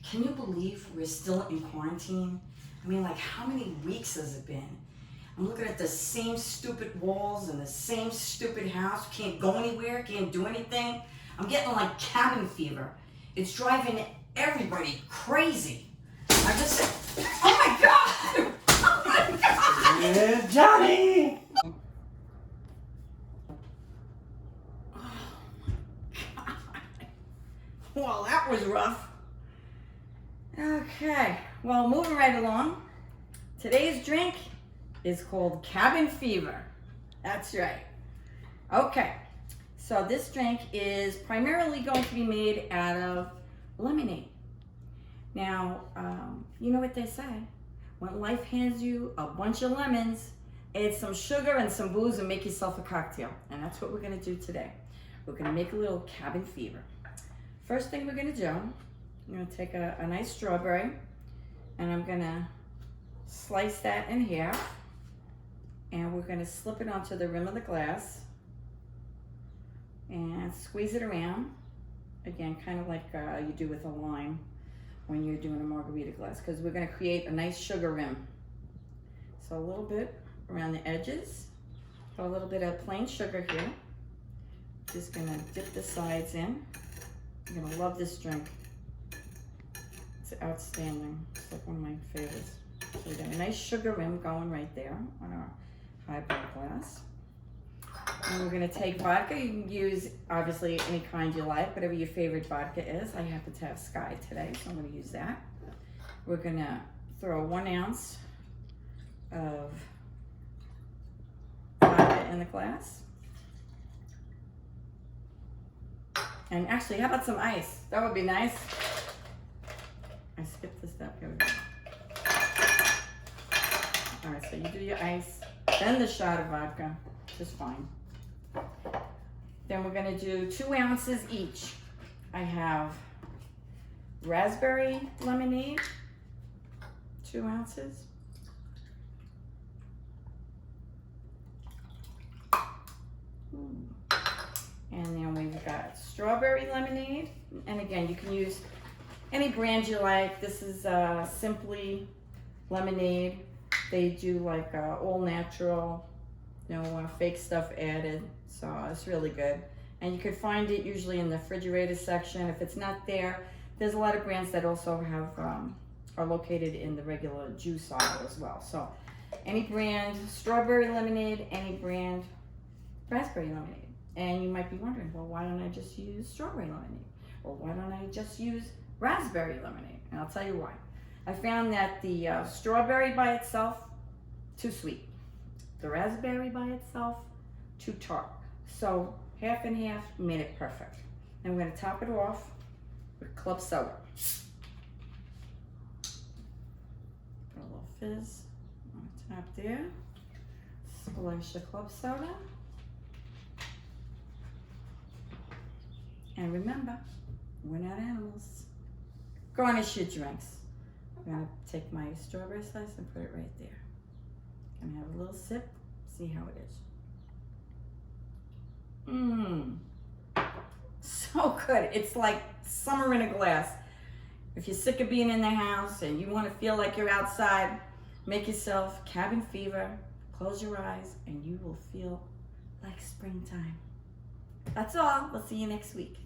Can you believe we're still in quarantine? I mean, like, how many weeks has it been? I'm looking at the same stupid walls and the same stupid house. Can't go anywhere, can't do anything. I'm getting like cabin fever. It's driving everybody crazy. I just said, oh my God! Oh my God! Yeah, Johnny! Well, that was rough. Okay, well, moving right along. Today's drink is called Cabin Fever. That's right. Okay, so this drink is primarily going to be made out of lemonade. Now, you know what they say. When life hands you a bunch of lemons, add some sugar and some booze and make yourself a cocktail. And that's what we're gonna do today. We're gonna make a little Cabin Fever. First thing we're gonna do, I'm gonna take a nice strawberry and I'm gonna slice that in half and we're gonna slip it onto the rim of the glass and squeeze it around. Again, kind of like you do with a lime when you're doing a margarita glass, because we're gonna create a nice sugar rim. So a little bit around the edges, put a little bit of plain sugar here. Just gonna dip the sides in. You're gonna love this drink. It's outstanding. It's like one of my favorites. So we got a nice sugar rim going right there on our highball glass. And we're gonna take vodka. You can use obviously any kind you like, whatever your favorite vodka is. I happen to have Sky today, so I'm gonna use that. We're gonna throw 1 ounce of vodka in the glass. And actually, how about some ice? That would be nice. I skipped the step. Here we go. All right, so you do your ice, then the shot of vodka, just fine. Then we're gonna do 2 ounces each. I have raspberry lemonade, 2 ounces. And then we've got strawberry lemonade. And again, you can use any brand you like. This is Simply Lemonade. They do like all natural, no fake stuff added. So it's really good. And you could find it usually in the refrigerator section. If it's not there, there's a lot of brands that also have are located in the regular juice aisle as well. So any brand strawberry lemonade, any brand raspberry lemonade. And you might be wondering, well, why don't I just use strawberry lemonade? Or why don't I just use raspberry lemonade? And I'll tell you why. I found that the strawberry by itself, too sweet. The raspberry by itself, too tart. So half and half made it perfect. And we're gonna top it off with club soda. Put a little fizz on the top there. Splash the club soda. And remember, we're not animals. Garnish your drinks. I'm gonna take my strawberry slice and put it right there. Gonna have a little sip, see how it is. Mmm, so good. It's like summer in a glass. If you're sick of being in the house and you wanna feel like you're outside, make yourself Cabin Fever, close your eyes, and you will feel like springtime. That's all. We'll see you next week.